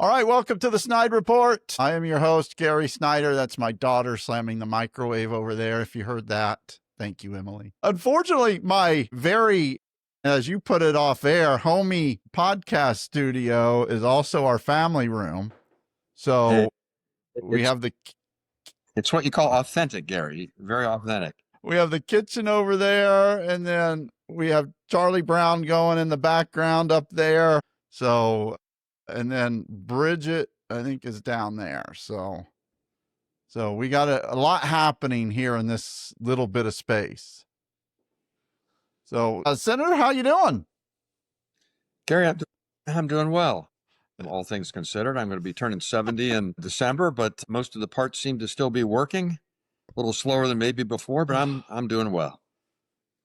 All right, welcome to the SnydeReport. I am your host, Gary Snyder. That's my daughter slamming the microwave over there, if you heard that. Thank you, Emily. Unfortunately, my very, as you put it off air, homey podcast studio is also our family room. So we have the... It's what you call authentic, Gary. Very authentic. We have the kitchen over there, and then we have Charlie Brown going in the background up there. So, and then Bridget, I think, is down there. So we got a lot happening here in this little bit of space. So, Senator, how you doing? Gary, I'm doing well. All things considered, I'm going to be turning 70 in December, but most of the parts seem to still be working. A little slower than maybe before, but I'm doing well.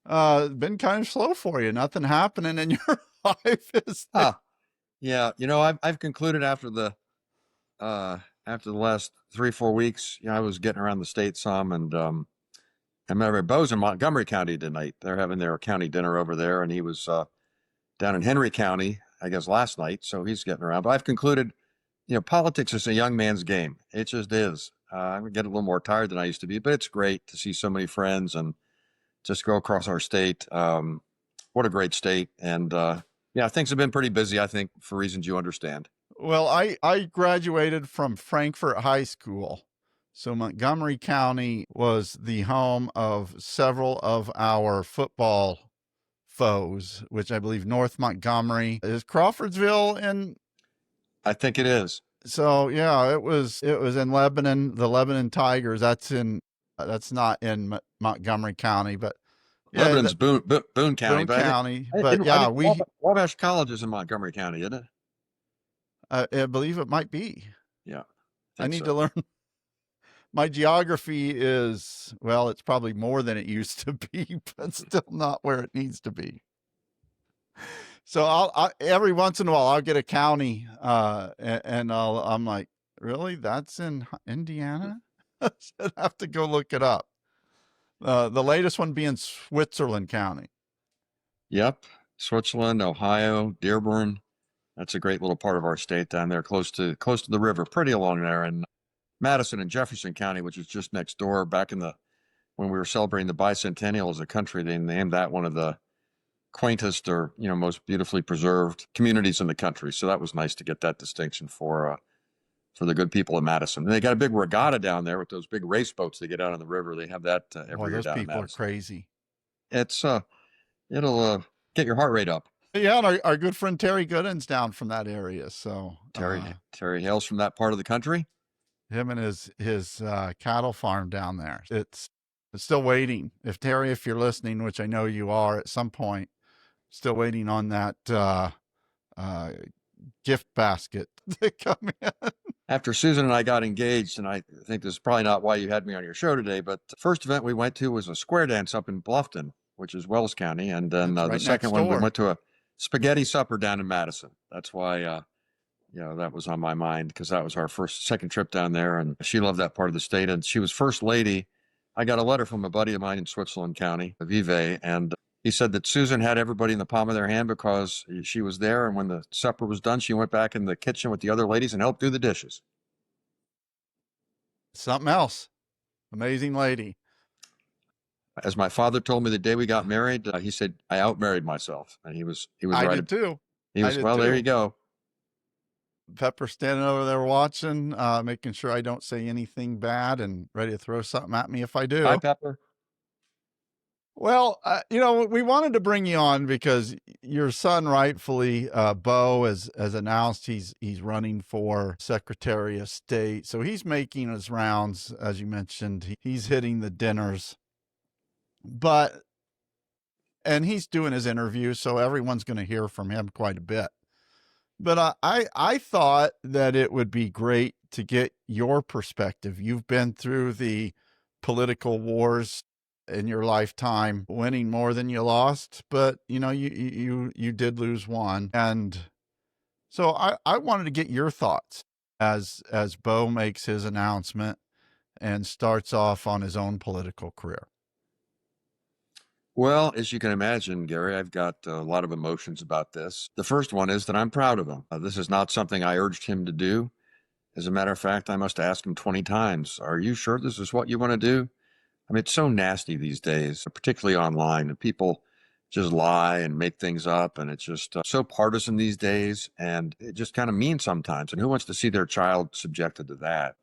Been kind of slow for you. Nothing happening in your life, is there? Yeah. You know, I've concluded after the last 3-4 weeks, I was getting around the state some, and I remember Beau's in Montgomery County tonight. They're having their county dinner over there, and he was down in Henry County, I guess, last night. So he's getting around. But I've concluded, politics is a young man's game. It just is. I'm getting a little more tired than I used to be, but it's great to see so many friends and just go across our state. What a great state. And things have been pretty busy, I think, for reasons you understand. Well, I graduated from Frankfort High School. So Montgomery County was the home of several of our football foes, which I believe North Montgomery is. Crawfordsville in... I think it is. So yeah, it was in Lebanon, the Lebanon Tigers. That's not in Montgomery County, but yeah, Lebanon's Boone County. Boone County, but yeah, Wabash College is in Montgomery County, isn't it? I believe it might be. Yeah, I need to learn. My geography is, well, it's probably more than it used to be, but still not where it needs to be. So I every once in a while I'll get a county, and I'm like, really? That's in Indiana? I have to go look it up. The latest one being Switzerland County. Yep, Switzerland, Ohio, Dearborn. That's a great little part of our state down there, close to the river, pretty along there. And Madison and Jefferson County, which is just next door. Back when we were celebrating the bicentennial as a country, they named that one of the quaintest or most beautifully preserved communities in the country. So that was nice to get that distinction for the good people of Madison. And they got a big regatta down there with those big race boats they get out on the river. They have that every year down in Madison. Those people are crazy. It's it'll get your heart rate up. Yeah, and our good friend Terry Gooden's down from that area. So Terry hails from that part of the country. Him and his cattle farm down there. It's still waiting. If Terry, if you're listening, which I know you are, at some point, still waiting on that gift basket to come in. After Susan and I got engaged, and I think this is probably not why you had me on your show today, but the first event we went to was a square dance up in Bluffton, which is Wells County, and then the second one we went to a spaghetti supper down in Madison. That's why that was on my mind, because that was our second trip down there, and she loved that part of the state, and she was first lady. I got a letter from a buddy of mine in Switzerland County, Vive, and he said that Susan had everybody in the palm of their hand because she was there, and when the supper was done, she went back in the kitchen with the other ladies and helped do the dishes. Something else. Amazing lady. As my father told me the day we got married, he said, I outmarried myself. And he was I right. Did too. He was, well, there you go. Pepper standing over there watching, making sure I don't say anything bad and ready to throw something at me if I do. Hi, Pepper. Well, we wanted to bring you on because your son, rightfully, Beau, has announced he's running for Secretary of State. So he's making his rounds, as you mentioned. He's hitting the dinners, and he's doing his interviews, so everyone's going to hear from him quite a bit. But I thought that it would be great to get your perspective. You've been through the political wars in your lifetime, winning more than you lost, but you did lose one. And so I wanted to get your thoughts as Beau makes his announcement and starts off on his own political career. Well, as you can imagine, Gary, I've got a lot of emotions about this. The first one is that I'm proud of him. This is not something I urged him to do. As a matter of fact, I must ask him 20 times, are you sure this is what you want to do? I mean, it's so nasty these days, particularly online, and people just lie and make things up. And it's just so partisan these days. And it just kind of mean sometimes. And who wants to see their child subjected to that?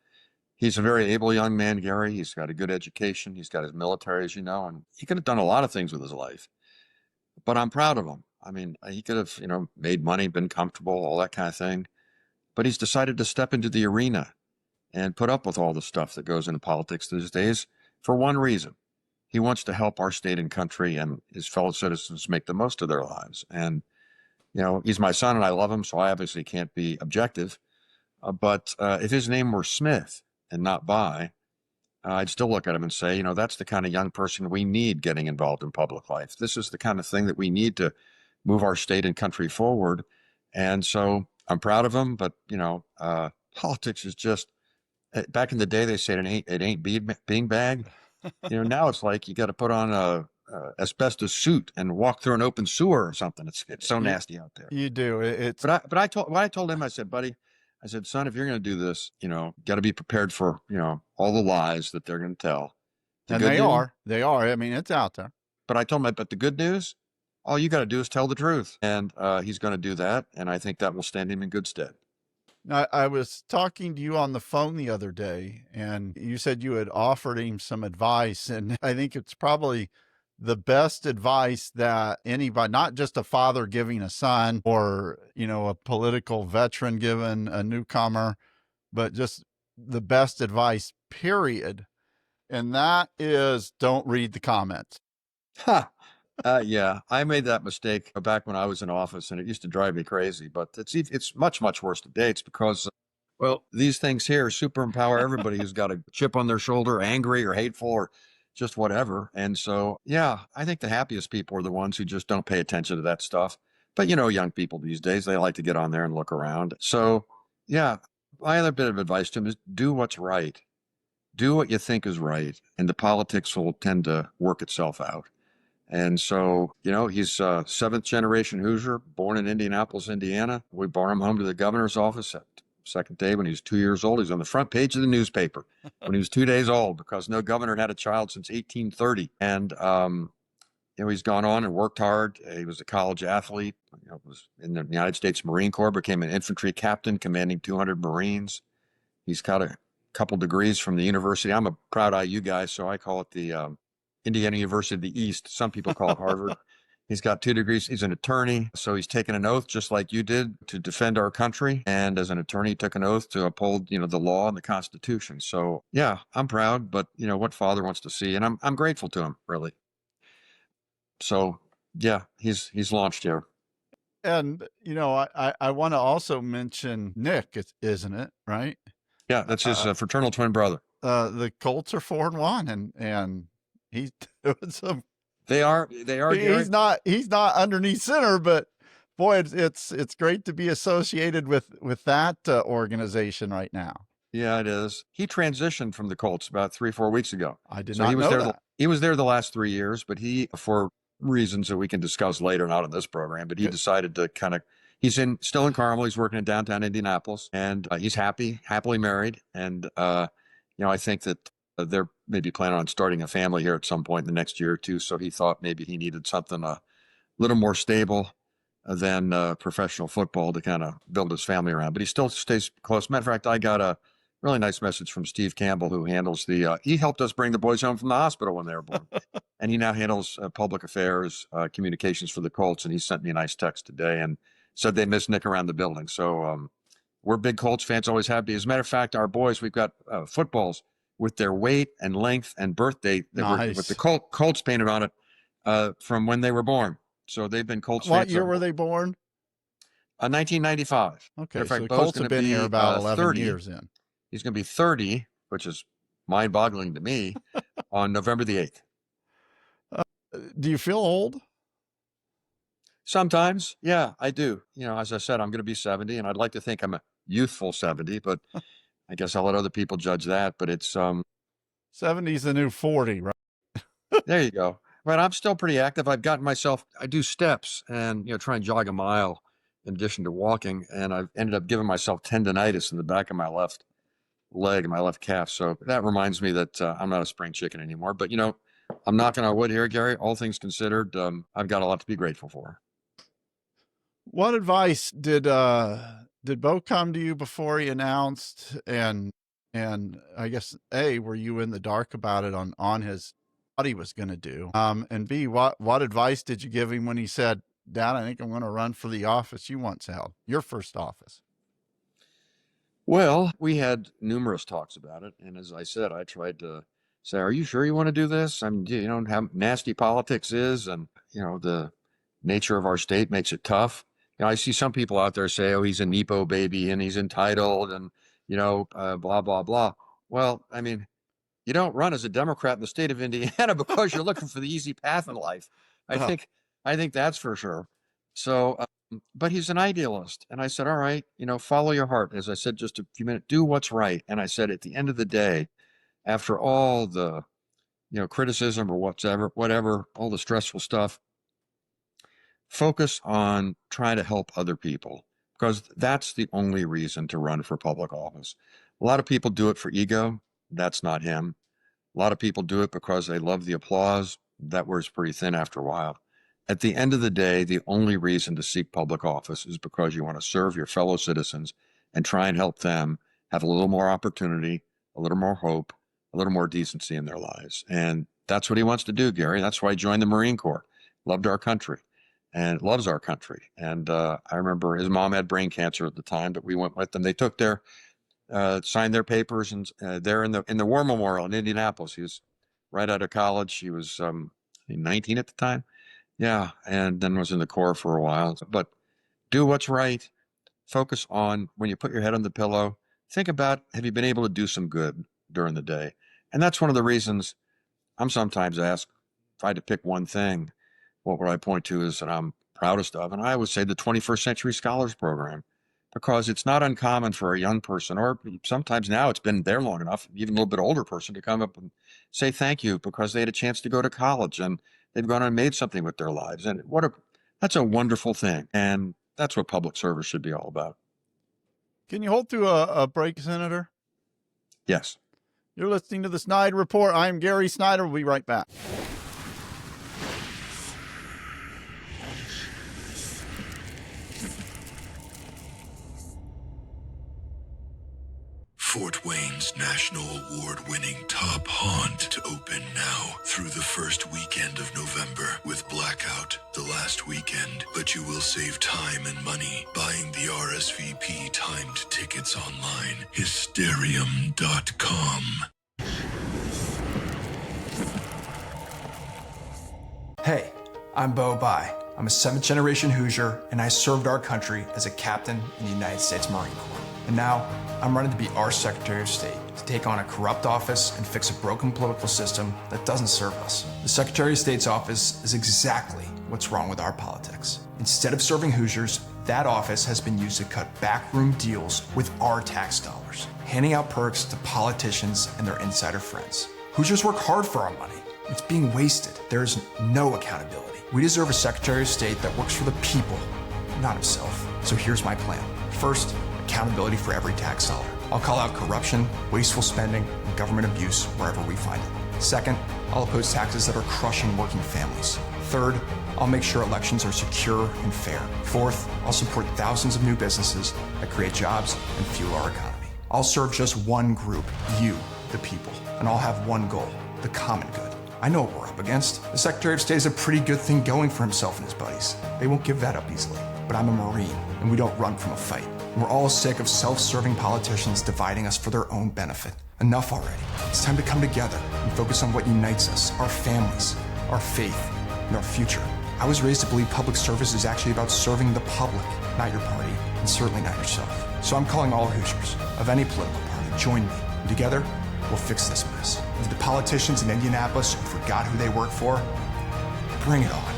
He's a very able young man, Gary. He's got a good education. He's got his military, as you know, and he could have done a lot of things with his life. But I'm proud of him. I mean, he could have, made money, been comfortable, all that kind of thing. But he's decided to step into the arena and put up with all the stuff that goes into politics these days for one reason. He wants to help our state and country and his fellow citizens make the most of their lives. And, he's my son and I love him, so I obviously can't be objective. But if his name were Smith and not Bayh, I'd still look at him and say, that's the kind of young person we need getting involved in public life. This is the kind of thing that we need to move our state and country forward. And so I'm proud of him, but, politics is just, back in the day, they said it ain't being bag. Now it's like you got to put on a asbestos suit and walk through an open sewer or something. It's so nasty out there. You do. But I told him, I said, buddy, I said, son, if you're going to do this, got to be prepared for, all the lies that they're going to tell. And they are. I mean, it's out there. But I told him, but the good news, all you got to do is tell the truth. And he's going to do that. And I think that will stand him in good stead. I was talking to you on the phone the other day, and you said you had offered him some advice. And I think it's probably the best advice that anybody, not just a father giving a son or, a political veteran giving a newcomer, but just the best advice, period. And that is, don't read the comments. Ha! Yeah, I made that mistake back when I was in office, and it used to drive me crazy. But it's much, much worse today. It's because, these things here super empower everybody who's got a chip on their shoulder, angry or hateful or just whatever. And so, yeah, I think the happiest people are the ones who just don't pay attention to that stuff. But, young people these days, they like to get on there and look around. So, yeah, my other bit of advice to him is do what's right. Do what you think is right, and the politics will tend to work itself out. And so, he's a seventh generation Hoosier, born in Indianapolis, Indiana. We brought him home to the governor's office at second day when he was 2 years old. He's on the front page of the newspaper when he was 2 days old, because no governor had a child since 1830. And, he's gone on and worked hard. He was a college athlete, was in the United States Marine Corps, became an infantry captain commanding 200 Marines. He's got a couple degrees from the university. I'm a proud IU guy, so I call it the Indiana University of the East. Some people call it Harvard. He's got 2 degrees. He's an attorney. So he's taken an oath, just like you did, to defend our country. And as an attorney, he took an oath to uphold, the law and the Constitution. So yeah, I'm proud, but what father wants to see? And I'm grateful to him, really. So yeah, he's launched here. And, I want to also mention Nick, isn't it? Right? Yeah, that's his fraternal twin brother. The Colts are 4-1 and he's doing some. They are. Gary. He's not underneath center, but boy, it's great to be associated with that organization right now. Yeah, it is. He transitioned from the Colts about 3-4 weeks ago. I did not know that. He was there the last 3 years, but he, for reasons that we can discuss later, not in this program, but he decided to he's still in Carmel. He's working in downtown Indianapolis, and he's happily married. And, I think that they're maybe planning on starting a family here at some point in the next year or two. So he thought maybe he needed something a little more stable than professional football to kind of build his family around. But he still stays close. Matter of fact, I got a really nice message from Steve Campbell, who handles he helped us bring the boys home from the hospital when they were born. And he now handles public affairs, communications for the Colts. And he sent me a nice text today and said they miss Nick around the building. So we're big Colts fans, always have been. As a matter of fact, our boys, we've got footballs with their weight and length and birthday with the Colts painted on it from when they were born. So they've been Colts fans. What year were they born? 1995. Okay, so the Colts have been here about 11 30. years in. He's going to be 30, which is mind-boggling to me, on November the 8th. Do you feel old? Sometimes, yeah, I do. As I said, I'm going to be 70, and I'd like to think I'm a youthful 70, but I guess I'll let other people judge that. But it's 70's the new 40, right? There you go. But I'm still pretty active. I've gotten myself, I do steps and, try and jog a mile in addition to walking. And I've ended up giving myself tendonitis in the back of my left leg and my left calf. So that reminds me that I'm not a spring chicken anymore. But, I'm knocking on wood here, Gary. All things considered, I've got a lot to be grateful for. What advice did Beau come to you before he announced? And I guess A, were you in the dark about it on his what he was going to do? And B, what advice did you give him when he said, "Dad, I think I'm going to run for the office you once held, your first office"? Well, we had numerous talks about it. And as I said, I tried to say, are you sure you want to do this? I mean, you know how nasty politics is, and, the nature of our state makes it tough. I see some people out there say, oh, he's a Nepo baby and he's entitled and, blah, blah, blah. Well, I mean, you don't run as a Democrat in the state of Indiana because you're looking for the easy path in life. I Oh. think that's for sure. So, but he's an idealist. And I said, all right, follow your heart. As I said just a few minutes, do what's right. And I said, at the end of the day, after all the, criticism or whatever, all the stressful stuff, focus on trying to help other people, because that's the only reason to run for public office. A lot of people do it for ego. That's not him. A lot of people do it because they love the applause. That wears pretty thin after a while. At the end of the day, the only reason to seek public office is because you want to serve your fellow citizens and try and help them have a little more opportunity, a little more hope, a little more decency in their lives. And that's what he wants to do, Gary. That's why he joined the Marine Corps. Loved our country and loves our country. And I remember his mom had brain cancer at the time, but we went with them. They took signed their papers, and there in the War Memorial in Indianapolis. He was right out of college. He was 19 at the time. Yeah, and then was in the Corps for a while. But do what's right. Focus on, when you put your head on the pillow, think about, have you been able to do some good during the day? And that's one of the reasons I'm sometimes asked, if I had to pick one thing, what would I point to is that I'm proudest of? And I would say the 21st Century Scholars Program, because it's not uncommon for a young person, or sometimes now it's been there long enough, even a little bit older person, to come up and say thank you because they had a chance to go to college and they've gone and made something with their lives. And that's a wonderful thing. And that's what public service should be all about. Can you hold through a break, Senator? Yes. You're listening to the Snyder Report. I'm Gary Snyder. We'll be right back. Fort Wayne's National Award-winning Top Haunt to open now through the first weekend of November with Blackout the last weekend, but you will save time and money buying the RSVP timed tickets online. Hysterium.com. Hey, I'm Beau Bayh. I'm a 7th-generation Hoosier, and I served our country as a captain in the United States Marine Corps. And now, I'm running to be our Secretary of State, to take on a corrupt office and fix a broken political system that doesn't serve us. The Secretary of State's office is exactly what's wrong with our politics. Instead of serving Hoosiers, that office has been used to cut backroom deals with our tax dollars, handing out perks to politicians and their insider friends. Hoosiers work hard for our money. It's being wasted. There is no accountability. We deserve a Secretary of State that works for the people, not himself. So here's my plan. First, accountability for every tax dollar. I'll call out corruption, wasteful spending, and government abuse wherever we find it. Second, I'll oppose taxes that are crushing working families. Third, I'll make sure elections are secure and fair. Fourth, I'll support thousands of new businesses that create jobs and fuel our economy. I'll serve just one group, you, the people, and I'll have one goal, the common good. I know what we're up against. The Secretary of State has a pretty good thing going for himself and his buddies. They won't give that up easily. But I'm a Marine, and we don't run from a fight. We're all sick of self-serving politicians dividing us for their own benefit. Enough already. It's time to come together and focus on what unites us, our families, our faith, and our future. I was raised to believe public service is actually about serving the public, not your party, and certainly not yourself. So I'm calling all Hoosiers of any political party, join me, and together, we'll fix this mess. And the politicians in Indianapolis who forgot who they work for, bring it on.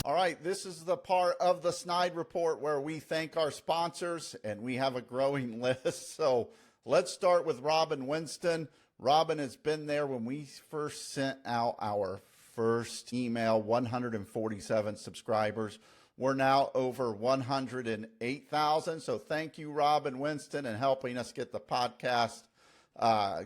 All right, this is the part of the SnydeReport where we thank our sponsors, and we have a growing list. So let's start with Robin Winston. Robin has been there when we first sent out our first email, 147 subscribers. We're now over 108,000. So thank you, Robin Winston, and helping us get the podcast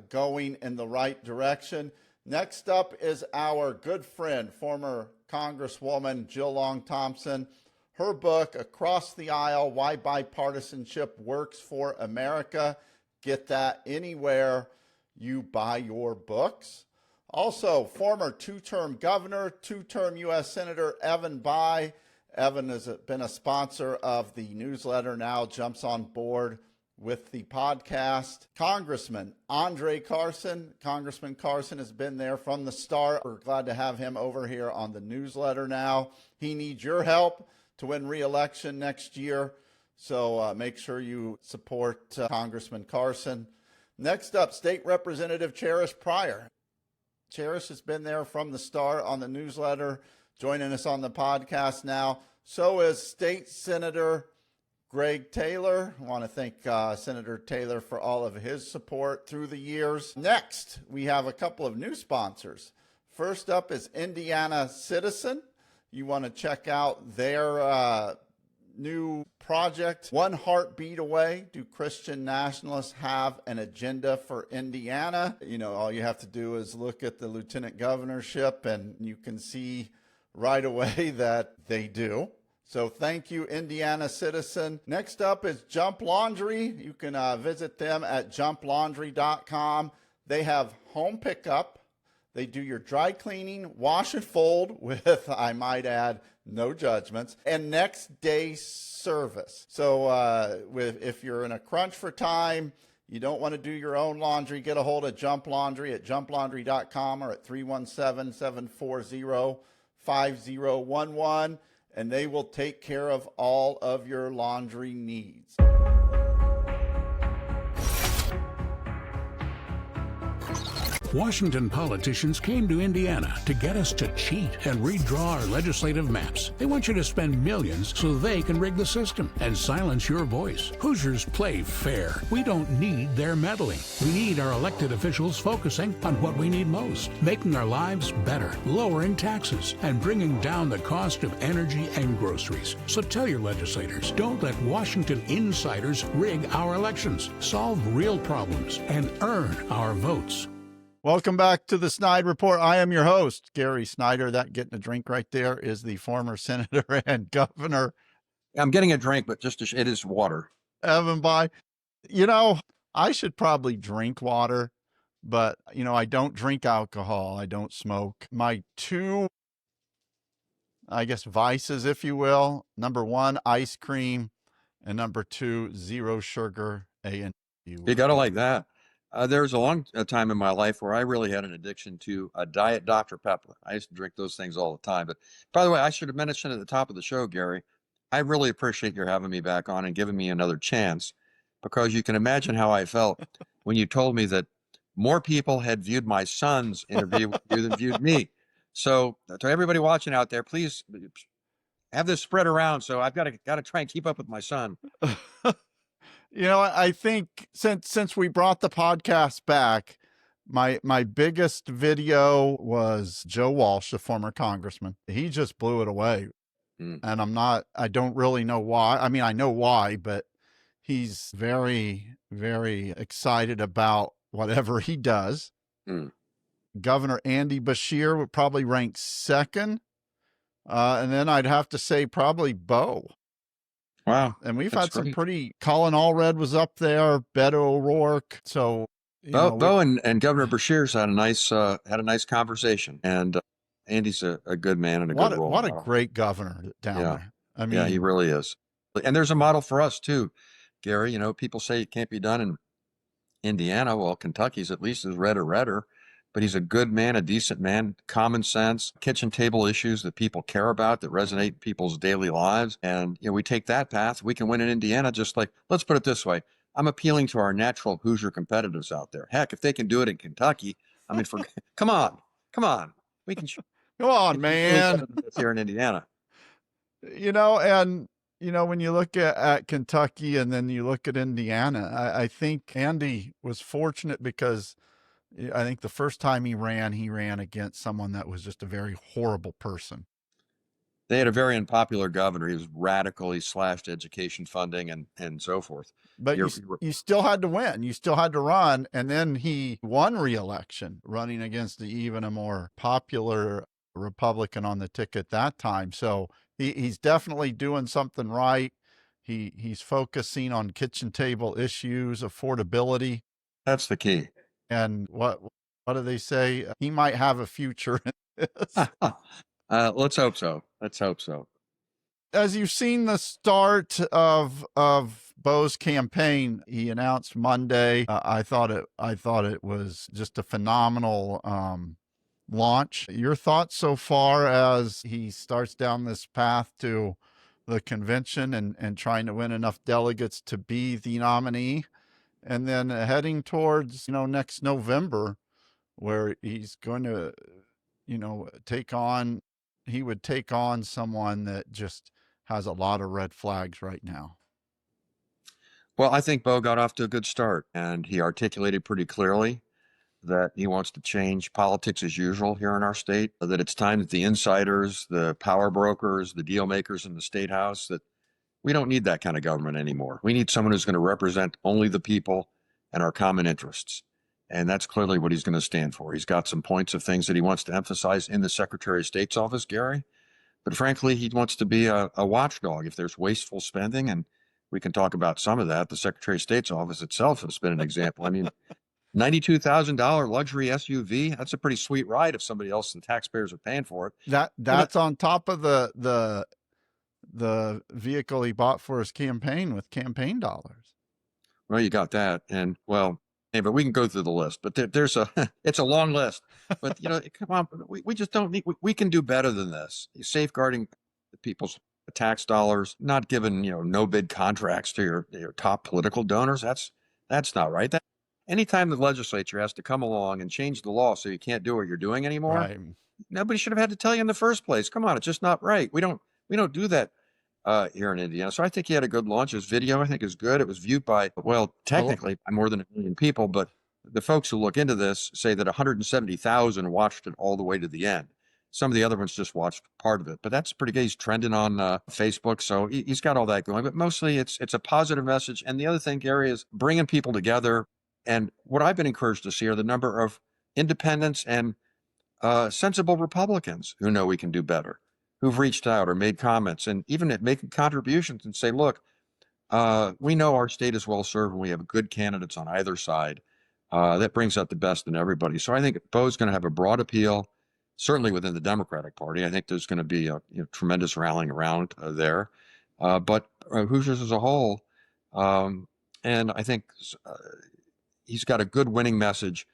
going in the right direction. Next up is our good friend, former Congresswoman Jill Long Thompson. Her book, Across the Aisle, Why Bipartisanship Works for America. Get that anywhere you buy your books. Also, former two-term governor, two-term U.S. Senator Evan Bayh. Evan has been a sponsor of the newsletter, now jumps on board with the podcast. Congressman Andre Carson. Congressman Carson has been there from the start. We're glad to have him over here on the newsletter now. He needs your help to win re-election next year, so make sure you support Congressman Carson. Next up, State Representative Cherish Pryor. Cherish has been there from the start on the newsletter, joining us on the podcast now. So is State Senator Greg Taylor. I want to thank Senator Taylor for all of his support through the years. Next, we have a couple of new sponsors. First up is Indiana Citizen. You want to check out their new project, One Heartbeat Away. Do Christian nationalists have an agenda for Indiana? You know, all you have to do is look at the lieutenant governorship and you can see right away that they do. So thank you, Indiana Citizen. Next up is Jump Laundry. You can visit them at jumplaundry.com. They have home pickup. They do your dry cleaning, wash and fold with, I might add, no judgments, and next day service. So if you're in a crunch for time, you don't want to do your own laundry, get a hold of Jump Laundry at jumplaundry.com or at 317-740-5011. And they will take care of all of your laundry needs. Washington politicians came to Indiana to get us to cheat and redraw our legislative maps. They want you to spend millions so they can rig the system and silence your voice. Hoosiers play fair. We don't need their meddling. We need our elected officials focusing on what we need most, making our lives better, lowering taxes, and bringing down the cost of energy and groceries. So tell your legislators, don't let Washington insiders rig our elections. Solve real problems and earn our votes. Welcome back to the SnydeReport. I am your host, Gary Snyder. That getting a drink right there is the former senator and governor. I'm getting a drink, but it is water. Evan Bayh. You know, I should probably drink water, but, you know, I don't drink alcohol. I don't smoke. My two, I guess, vices, if you will. Number one, ice cream. And number two, zero sugar A&W. You got to like that. There was a long time in my life where I really had an addiction to a Diet Dr. Pepper. I used to drink those things all the time. But by the way, I should have mentioned at the top of the show, Gary, I really appreciate your having me back on and giving me another chance, because you can imagine how I felt when you told me that more people had viewed my son's interview with you than viewed me. So to everybody watching out there, please have this spread around. So I've got to try and keep up with my son. You know, I think since we brought the podcast back, my biggest video was Joe Walsh, the former congressman. He just blew it away. And I don't really know why. I mean, I know why, but he's very, very excited about whatever he does. Governor Andy Beshear would probably rank second. And then I'd have to say probably Beau. Wow. And we've had some pretty, Colin Allred was up there, Beto O'Rourke. So, Beau and Governor Beshear's had a nice conversation. And Andy's a good man and a good role model. What a great governor down there. I mean, yeah, he really is. And there's a model for us too, Gary. You know, people say it can't be done in Indiana. Well, Kentucky's at least is redder. But he's a good man, a decent man, common sense, kitchen table issues that people care about, that resonate in people's daily lives. And, you know, we take that path. We can win in Indiana, just like, let's put it this way. I'm appealing to our natural Hoosier competitors out there. Heck, if they can do it in Kentucky, I mean, come on. We can. Come on, man. Here in Indiana. And when you look at Kentucky and then you look at Indiana, I think Andy was fortunate because I think the first time he ran against someone that was just a very horrible person. They had a very unpopular governor. He was radical. He slashed education funding and so forth. But you still had to win. You still had to run. And then he won re-election, running against even a more popular Republican on the ticket that time. So he's definitely doing something right. He's focusing on kitchen table issues, affordability. That's the key. And what do they say? He might have a future in this. Let's hope so. Let's hope so. As you've seen the start of Beau's campaign, he announced Monday. I thought it was just a phenomenal launch. Your thoughts so far as he starts down this path to the convention and trying to win enough delegates to be the nominee, and then heading towards next November, where he's going to he would take on someone that just has a lot of red flags right now. Well, I think Beau got off to a good start, and he articulated pretty clearly that he wants to change politics as usual here in our state, that it's time that the insiders, the power brokers, the deal makers in the state house, that we don't need that kind of government anymore. We need someone who's going to represent only the people and our common interests. And that's clearly what he's going to stand for. He's got some points of things that he wants to emphasize in the Secretary of State's office, Gary. But frankly, he wants to be a watchdog. If there's wasteful spending, and we can talk about some of that, the Secretary of State's office itself has been an example. I mean, $92,000 luxury SUV, that's a pretty sweet ride if somebody else and taxpayers are paying for it. That's on top of the vehicle he bought for his campaign with campaign dollars. Well, you got that. And well, hey, but we can go through the list, but there's it's a long list, but come on, we just don't need, we can do better than this. Safeguarding people's tax dollars, not giving, no bid contracts to your top political donors. That's not right. Anytime the legislature has to come along and change the law so you can't do what you're doing anymore, right. Nobody should have had to tell you in the first place. Come on, it's just not right. We don't do that here in Indiana. So I think he had a good launch. His video, I think, is good. It was viewed by, well, technically by more than 1 million people, but the folks who look into this say that 170,000 watched it all the way to the end. Some of the other ones just watched part of it, but that's pretty good. He's trending on Facebook, so he's got all that going. But mostly, it's a positive message. And the other thing, Gary, is bringing people together. And what I've been encouraged to see are the number of independents and sensible Republicans who know we can do better, who've reached out or made comments, and even making contributions and say, look, we know our state is well served and we have good candidates on either side. That brings out the best in everybody. So I think Beau's going to have a broad appeal, certainly within the Democratic Party. I think there's going to be a tremendous rallying around there. But Hoosiers as a whole, and I think he's got a good winning message,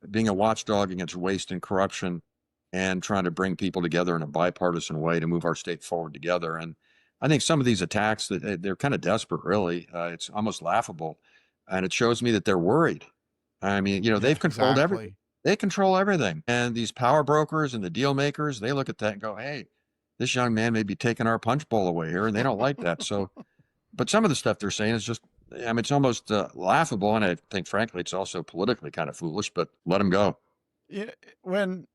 being a watchdog against waste and corruption and trying to bring people together in a bipartisan way to move our state forward together. And I think some of these attacks, they're kind of desperate, really. It's almost laughable. And it shows me that they're worried. I mean, they've controlled everything. They control everything. And these power brokers and the deal makers, they look at that and go, hey, this young man may be taking our punch bowl away here. And they don't like that. So, but some of the stuff they're saying is just, it's almost laughable. And I think, frankly, it's also politically kind of foolish, but let them go. When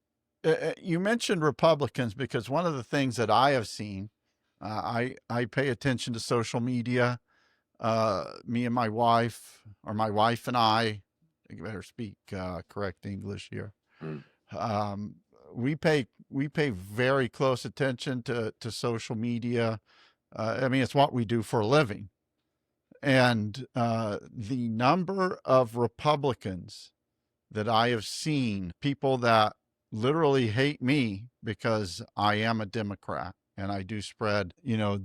you mentioned Republicans, because one of the things that I have seen, I pay attention to social media. Me and my wife, or my wife and I better speak correct English here. We pay very close attention to social media. It's what we do for a living. And the number of Republicans that I have seen, people that literally hate me because I am a Democrat and I do spread,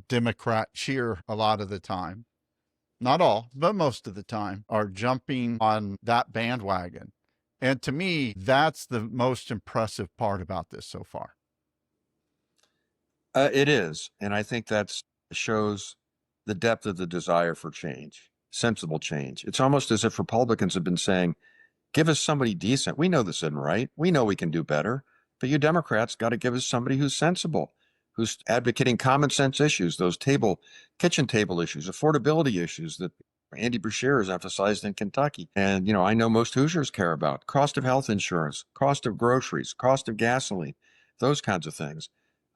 Democrat cheer a lot of the time. Not all, but most of the time, are jumping on that bandwagon. And to me, that's the most impressive part about this so far. It is. And I think that shows the depth of the desire for change, sensible change. It's almost as if Republicans have been saying, give us somebody decent. We know this isn't right. We know we can do better. But you Democrats got to give us somebody who's sensible, who's advocating common sense issues, those kitchen table issues, affordability issues that Andy Beshear has emphasized in Kentucky. And, I know most Hoosiers care about cost of health insurance, cost of groceries, cost of gasoline, those kinds of things.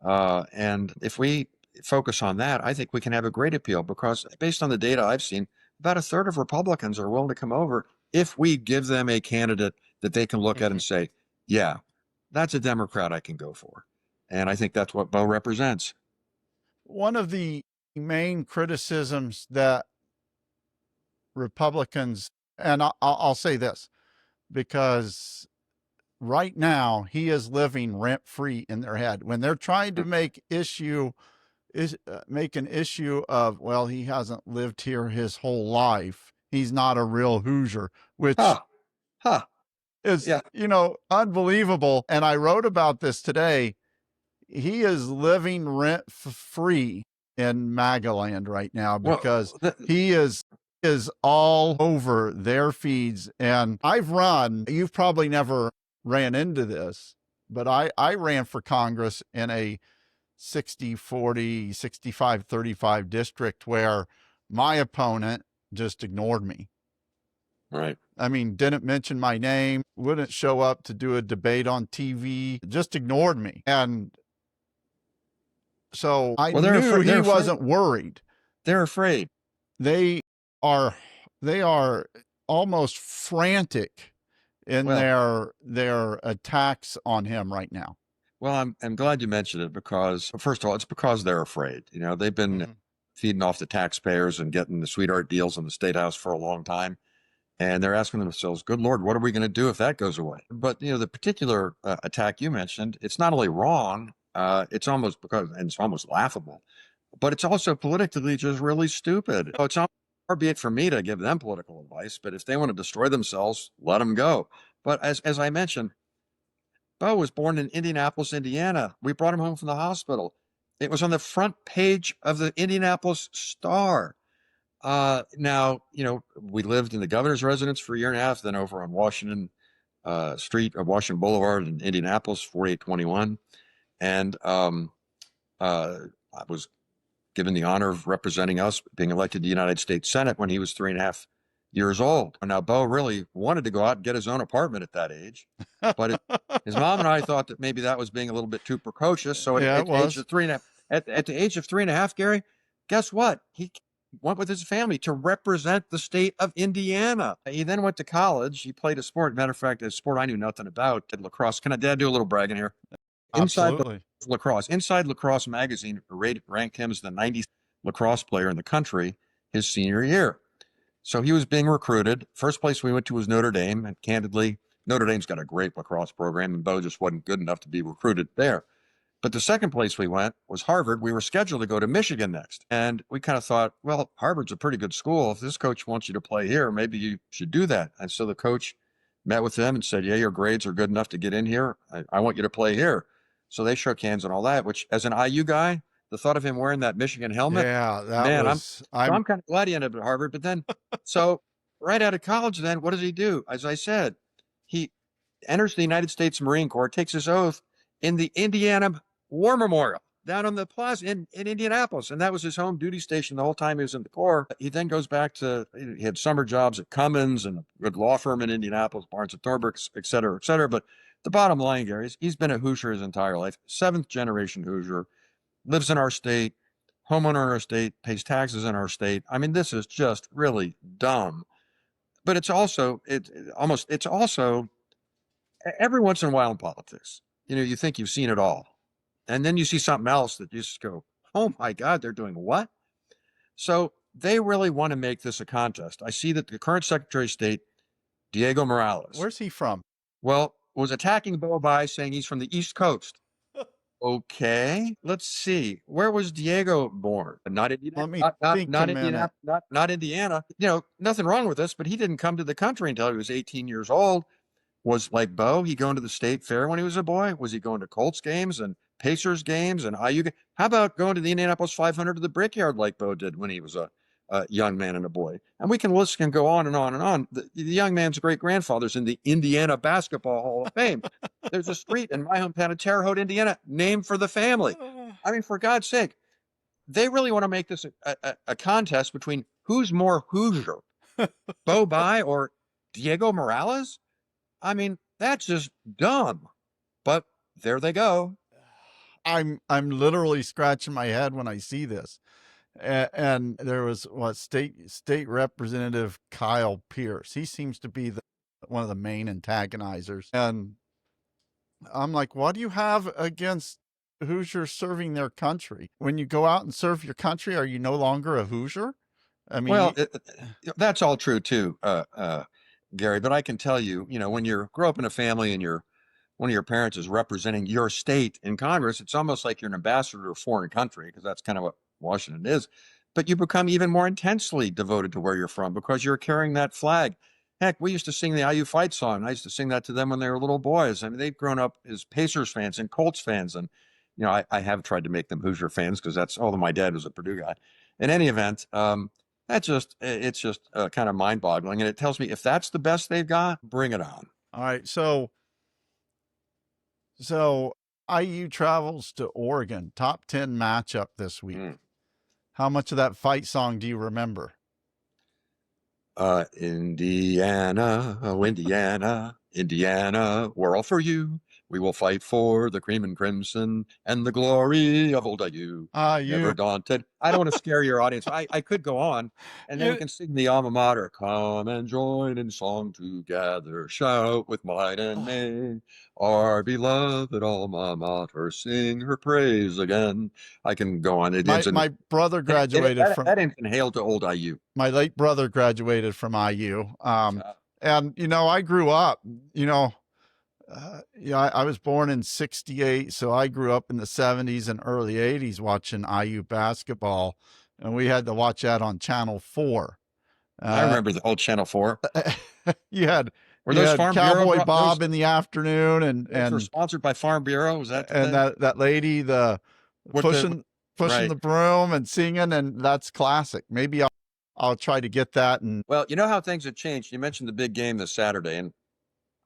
And if we focus on that, I think we can have a great appeal, because based on the data I've seen, about a third of Republicans are willing to come over if we give them a candidate that they can look at and say, yeah, that's a Democrat I can go for. And I think that's what Beau represents. One of the main criticisms that Republicans, and I'll say this, because right now he is living rent free in their head when they're trying to make an issue of, well, he hasn't lived here his whole life, he's not a real Hoosier, which is unbelievable. And I wrote about this today. He is living rent free in MAGA land right now, because he is all over their feeds. And you've probably never ran into this, but I ran for Congress in a 60-40, 65-35 district where my opponent just ignored me. Right. I mean, didn't mention my name, wouldn't show up to do a debate on TV, just ignored me. And so I knew he wasn't worried. They're afraid. They are almost frantic in their attacks on him right now. Well, I'm glad you mentioned it, because first of all, it's because they're afraid. They've been feeding off the taxpayers and getting the sweetheart deals in the State House for a long time. And they're asking themselves, good Lord, what are we going to do if that goes away? But, the particular attack you mentioned, it's not only wrong, it's almost laughable, but it's also politically just really stupid. So it's not far be it for me to give them political advice, but if they want to destroy themselves, let them go. But as I mentioned, Beau was born in Indianapolis, Indiana. We brought him home from the hospital. It was on the front page of the Indianapolis Star. Now, we lived in the governor's residence for a year and a half, then over on Washington Washington Boulevard in Indianapolis, 4821. And I was given the honor of representing us, being elected to the United States Senate when he was 3.5 years old. Now, Beau really wanted to go out and get his own apartment at that age, but his mom and I thought that maybe that was being a little bit too precocious. So at the age of 3.5, at the age of 3.5, Gary, guess what? He went with his family to represent the state of Indiana. He then went to college. He played a sport. Matter of fact, a sport I knew nothing about, did lacrosse. Can I, Dad, do a little bragging here? Absolutely. Inside Lacrosse magazine ranked him as the 90th lacrosse player in the country his senior year. So he was being recruited. First place we went to was Notre Dame, and candidly, Notre Dame's got a great lacrosse program, and Beau just wasn't good enough to be recruited there. But the second place we went was Harvard. We were scheduled to go to Michigan next. And we kind of thought, well, Harvard's a pretty good school. If this coach wants you to play here, maybe you should do that. And so the coach met with them and said, yeah, your grades are good enough to get in here. I want you to play here. So they shook hands and all that, which, as an IU guy, the thought of him wearing that Michigan helmet. Yeah, I'm kind of glad he ended up at Harvard. But then, so right out of college, then what does he do? As I said, he enters the United States Marine Corps, takes his oath in the Indiana War Memorial down on the plaza in Indianapolis. And that was his home duty station the whole time he was in the Corps. He then goes back he had summer jobs at Cummins and a good law firm in Indianapolis, Barnes & Thornburg, et cetera, et cetera. But the bottom line, Gary, is he's been a Hoosier his entire life, 7th generation Hoosier, lives in our state, homeowner in our state, pays taxes in our state. I mean, this is just really dumb. But it's also every once in a while in politics, you think you've seen it all. And then you see something else that you just go, oh my God, they're doing what? So they really want to make this a contest. I see that the current Secretary of State, Diego Morales. Where's he from? Well, was attacking Beau Bayh, saying he's from the East Coast. Okay, let's see. Where was Diego born? Not Indiana. Not Indiana. Nothing wrong with this, but he didn't come to the country until he was 18 years old. Was like Beau, he going to the state fair when he was a boy? Was he going to Colts games and Pacers games and IU games? How about going to the Indianapolis 500 to the Brickyard like Beau did when he was a young man and a boy? And we can go on and on and on. The young man's great-grandfather's in the Indiana Basketball Hall of Fame. There's a street in my hometown of Terre Haute, Indiana, named for the family. I mean, for God's sake, they really want to make this a contest between who's more Hoosier, Beau Bayh or Diego Morales. I mean, that's just dumb. But there they go. I'm literally scratching my head when I see this. And there was state representative Kyle Pierce. He seems to be one of the main antagonizers. And I'm like, what do you have against Hoosiers serving their country? When you go out and serve your country, are you no longer a Hoosier? I mean, Well, that's all true too, Gary. But I can tell you, when you grow up in a family and one of your parents is representing your state in Congress, it's almost like you're an ambassador to a foreign country, because that's kind of what Washington is. But you become even more intensely devoted to where you're from because you're carrying that flag. Heck, we used to sing the IU fight song. I used to sing that to them when they were little boys. I mean, they've grown up as Pacers fans and Colts fans. And, I have tried to make them Hoosier fans because although my dad was a Purdue guy. In any event, it's just kind of mind boggling. And it tells me if that's the best they've got, bring it on. all right. So IU travels to Oregon, top 10 matchup this week. How much of that fight song do you remember? Indiana, oh, Indiana, we're all for you. We will fight for the cream and crimson and the glory of old IU. Never daunted. I don't want to scare your audience. I could go on, and then we can sing the alma mater. Come and join in song together. Shout with might and main. Our beloved alma mater, sing her praise again. I can go on. My brother graduated from that infant hail to old IU. My late brother graduated from IU. And, I grew up, I was born in 68. So I grew up in the 70s and early 80s watching IU basketball. And we had to watch that on Channel 4. I remember the old Channel 4. You had Farm Cowboy Bureau Bob in the afternoon, and were sponsored by Farm Bureau. Was that and that lady pushing the broom and singing, and that's classic. Maybe I'll try to get that. And well, you know how things have changed. You mentioned the big game this Saturday, and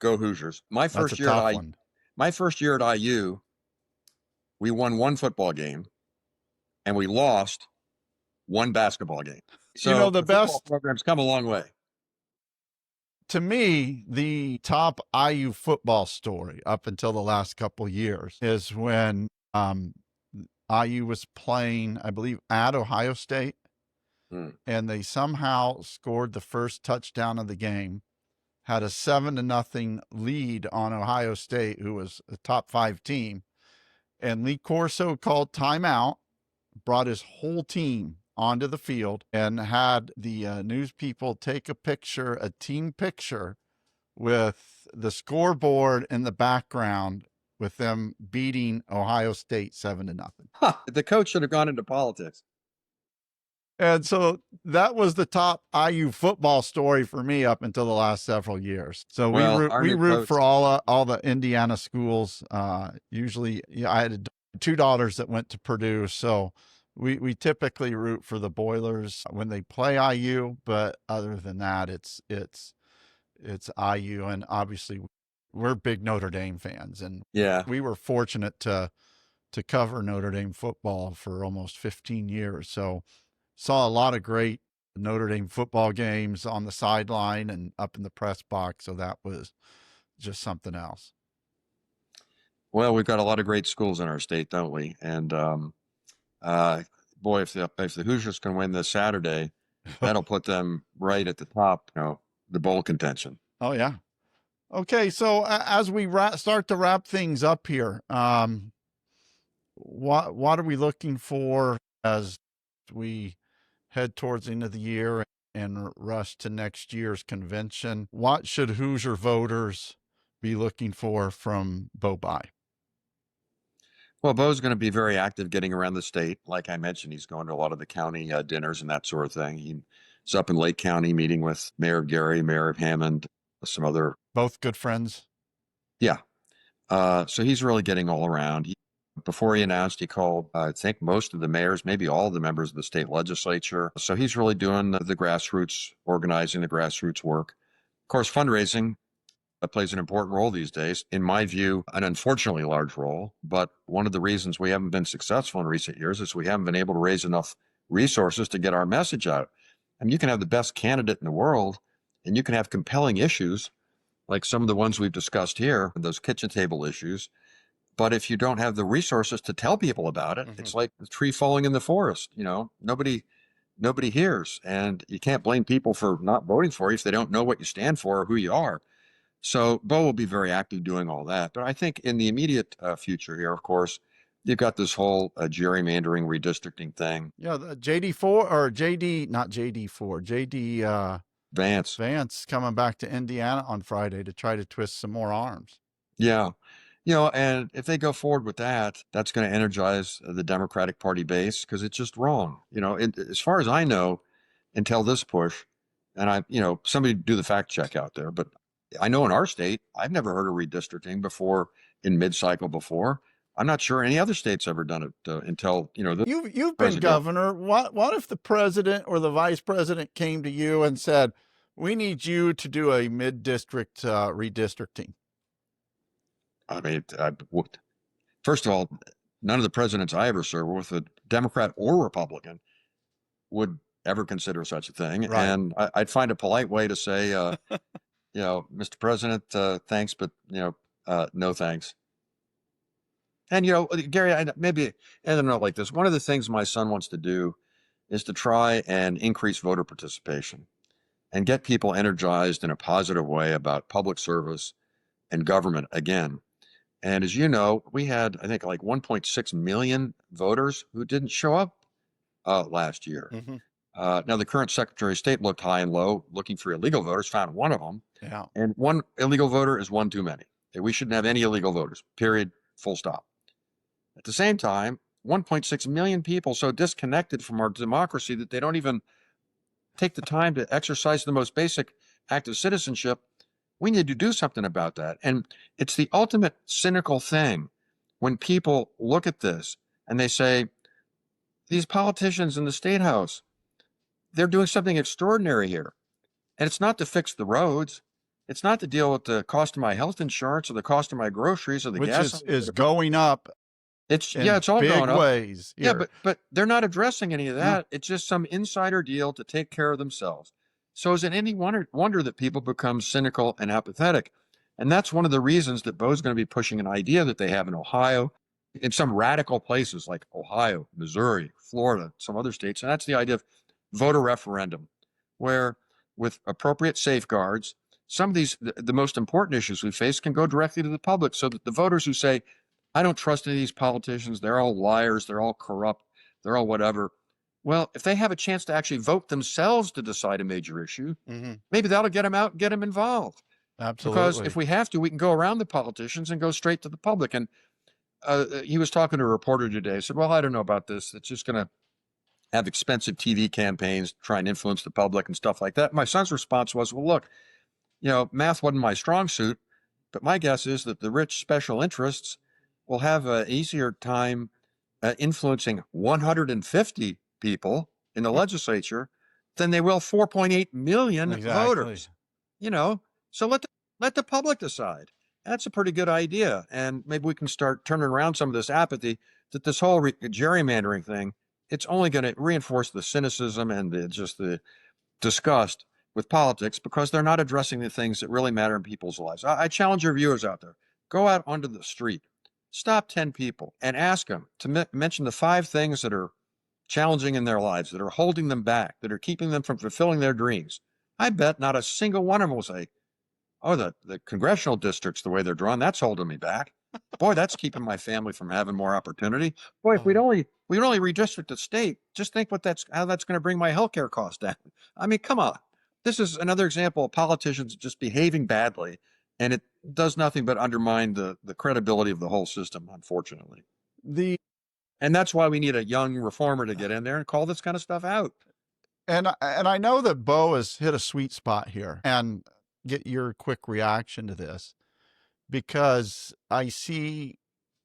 go Hoosiers. My first year at IU, we won one football game, and we lost one basketball game. So the best programs come a long way. To me, the top IU football story up until the last couple of years is when IU was playing, I believe, at Ohio State, and they somehow scored the first touchdown of the game, had a 7-0 lead on Ohio State, who was a top 5 team, and Lee Corso called timeout, brought his whole team onto the field, and had the news people take a team picture with the scoreboard in the background with them beating Ohio State 7-0. The coach should have gone into politics. And so that was the top IU football story for me up until the last several years. So we root for all the Indiana schools. Usually, I had 2 daughters that went to Purdue, so we typically root for the Boilers when they play IU, but other than that, it's IU, and obviously we're big Notre Dame fans, and we were fortunate to cover Notre Dame football for almost 15 years. So saw a lot of great Notre Dame football games on the sideline and up in the press box. So that was just something else. Well, we've got a lot of great schools in our state, don't we? And boy, if the Hoosiers can win this Saturday, that'll put them right at the top, the bowl contention. Oh yeah. Okay, so as we start to wrap things up here, what are we looking for as we head towards the end of the year and rush to next year's convention? What should Hoosier voters be looking for from Beau Bayh? Well, Beau's going to be very active getting around the state. Like I mentioned, he's going to a lot of the county dinners and that sort of thing. He's up in Lake County meeting with Mayor Gary, Mayor of Hammond, some other. Both good friends. Yeah. So he's really getting all around. Before he announced, he called, I think, most of the mayors, maybe all the members of the state legislature. So he's really doing the grassroots, organizing the grassroots work. Of course, fundraising. plays an important role these days. In my view, an unfortunately large role. But one of the reasons we haven't been successful in recent years is we haven't been able to raise enough resources to get our message out. I mean, you can have the best candidate in the world, and you can have compelling issues like some of the ones we've discussed here, those kitchen table issues. But if you don't have the resources to tell people about it, it's like the tree falling in the forest. You know, nobody hears, and you can't blame people for not voting for you if they don't know what you stand for or who you are. So Beau will be very active doing all that. But I think in the immediate future here, of course, you've got this whole gerrymandering, redistricting thing. Yeah, the JD4 or JD, not JD4, JD Vance coming back to Indiana on Friday to try to twist some more arms. Yeah. You know, and if they go forward with that, that's going to energize the Democratic Party base because it's just wrong. You know, as far as I know, until this push, and somebody do the fact check out there, but I know in our state, I've never heard of redistricting before in mid-cycle before. I'm not sure any other state's ever done it until, You've been governor. What if the president or the vice president came to you and said, we need you to do a mid-district redistricting? I mean, first of all, none of the presidents I ever served with, a Democrat or Republican, would ever consider such a thing. Right. And I'd find a polite way to say, Mr. President, thanks, but, no thanks. And, Gary, maybe end a note like this. One of the things my son wants to do is to try and increase voter participation and get people energized in a positive way about public service and government again. And as you know, we had, I think, like 1.6 million voters who didn't show up last year. Now, the current Secretary of State looked high and low, looking for illegal voters, found one of them. Yeah. And one illegal voter is one too many. We shouldn't have any illegal voters, period, full stop. At the same time, 1.6 million people so disconnected from our democracy that they don't even take the time to exercise the most basic act of citizenship. We need to do something about that. And it's the ultimate cynical thing when people look at this and they say, these politicians in the State House, they're doing something extraordinary here. And it's not to fix the roads. It's not to deal with the cost of my health insurance or the cost of my groceries or the gas. Which is going up. It's all going up. Ways here. Yeah, but they're not addressing any of that. It's just some insider deal to take care of themselves. So is it any wonder that people become cynical and apathetic? And that's one of the reasons that Beau's going to be pushing an idea that they have in Ohio, in some radical places like Ohio, Missouri, Florida, some other states. And that's the idea of voter referendum, where with appropriate safeguards, some of these, the most important issues we face can go directly to the public so that the voters who say, I don't trust any of these politicians, they're all liars, they're all corrupt, they're all whatever. Well, if they have a chance to actually vote themselves to decide a major issue, maybe that'll get them out and get them involved. Absolutely. Because if we have to, we can go around the politicians and go straight to the public. And he was talking to a reporter today. He said, well, I don't know about this. It's just going to have expensive TV campaigns, try and influence the public and stuff like that. My son's response was, well, look, math wasn't my strong suit, but my guess is that the rich special interests will have an easier time influencing 150 people in the legislature than they will 4.8 million voters. So let the public decide. That's a pretty good idea. And maybe we can start turning around some of this apathy that this whole gerrymandering thing, it's only going to reinforce the cynicism and the disgust with politics because they're not addressing the things that really matter in people's lives. I challenge your viewers out there, go out onto the street, stop 10 people and ask them to mention the 5 things that are challenging in their lives, that are holding them back, that are keeping them from fulfilling their dreams. I bet not a single one of them will say, oh, the congressional districts, the way they're drawn, that's holding me back. Boy, that's keeping my family from having more opportunity. Boy, if we'd only redistrict the state, just think how that's going to bring my healthcare costs down. I mean, come on. This is another example of politicians just behaving badly, and it does nothing but undermine the credibility of the whole system, unfortunately. And that's why we need a young reformer to get in there and call this kind of stuff out. And I know that Beau has hit a sweet spot here, and get your quick reaction to this, because I see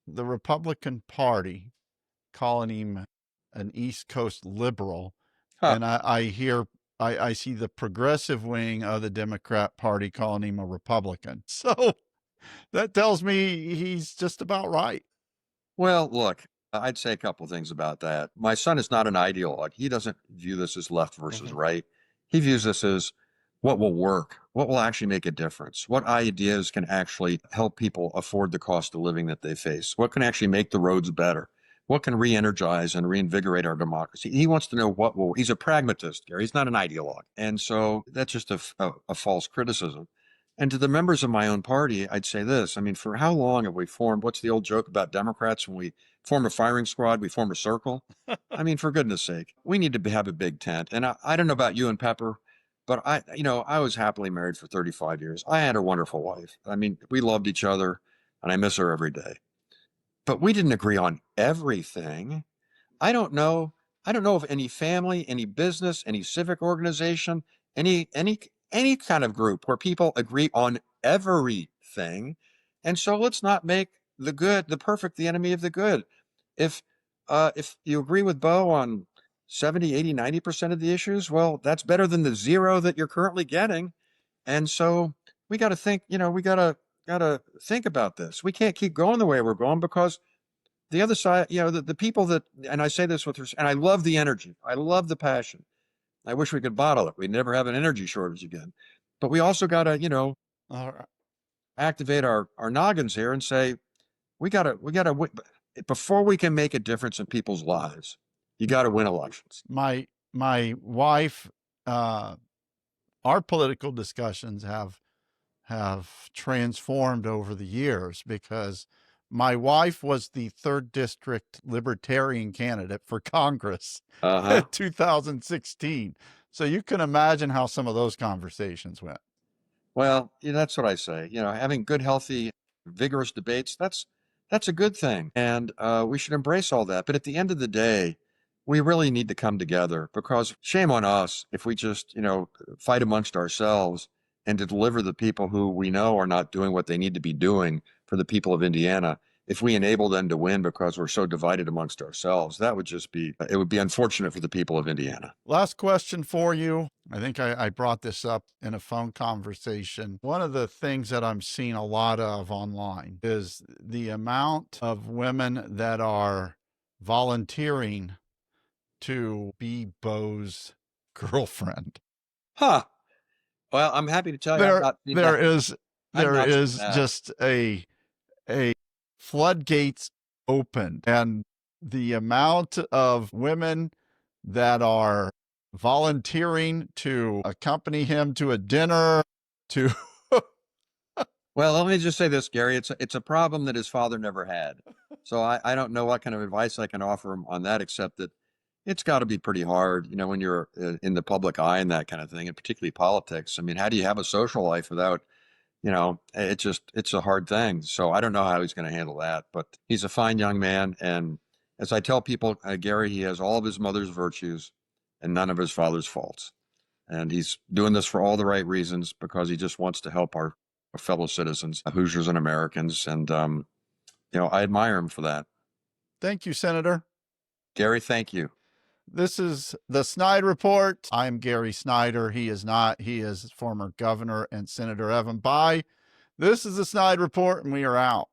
the Republican Party calling him an East Coast liberal. And I hear I see the progressive wing of the Democrat Party calling him a Republican. So that tells me he's just about right. Well, look, I'd say a couple of things about that. My son is not an ideologue. He doesn't view this as left versus right. He views this as what will work, what will actually make a difference, what ideas can actually help people afford the cost of living that they face, what can actually make the roads better, what can re-energize and reinvigorate our democracy. He wants to know what will. He's a pragmatist, Gary. He's not an ideologue. And so that's just a false criticism. And to the members of my own party, I'd say this. I mean, for how long have we formed, what's the old joke about Democrats? When we form a firing squad, we form a circle. I mean, for goodness sake, we need to have a big tent. And I don't know about you and Pepper, but I was happily married for 35 years. I had a wonderful wife. I mean, we loved each other and I miss her every day. But we didn't agree on everything. I don't know of any family, any business, any civic organization, any kind of group where people agree on everything. And so let's not make the perfect, the enemy of the good. If you agree with Beau on 70, 80, 90% of the issues, well, that's better than the zero that you're currently getting. And so we got to think, we got to think about this. We can't keep going the way we're going because the other side, the people that, and I say this and I love the energy. I love the passion. I wish we could bottle it. We'd never have an energy shortage again. But we also got to, activate our noggins here and say, we got to, before we can make a difference in people's lives, you got to win elections. My wife, our political discussions have transformed over the years because my wife was the 3rd District Libertarian candidate for Congress in 2016. So you can imagine how some of those conversations went. Well, that's what I say. Having good, healthy, vigorous debates, that's a good thing. And we should embrace all that. But at the end of the day, we really need to come together because shame on us if we just, fight amongst ourselves and to deliver the people who we know are not doing what they need to be doing for the people of Indiana. If we enable them to win because we're so divided amongst ourselves, it would be unfortunate for the people of Indiana. Last question for you. I think I brought this up in a phone conversation. One of the things that I'm seeing a lot of online is the amount of women that are volunteering to be Beau's girlfriend. Huh. Well, I'm happy to tell you there is just a floodgates opened, and the amount of women that are volunteering to accompany him to a dinner to Well, let me just say this, Gary. It's a problem that his father never had. So I don't know what kind of advice I can offer him on that, except that it's got to be pretty hard, when you're in the public eye and that kind of thing, and particularly politics. I mean, how do you have a social life without, it's a hard thing. So I don't know how he's going to handle that, but he's a fine young man. And as I tell people, Gary, he has all of his mother's virtues and none of his father's faults. And he's doing this for all the right reasons because he just wants to help our fellow citizens, Hoosiers and Americans. And, I admire him for that. Thank you, Senator. Gary, thank you. This is the SnydeReport. I'm Gary Snyder. He is not. He is former Governor and Senator Evan Bayh. This is the SnydeReport, and we are out.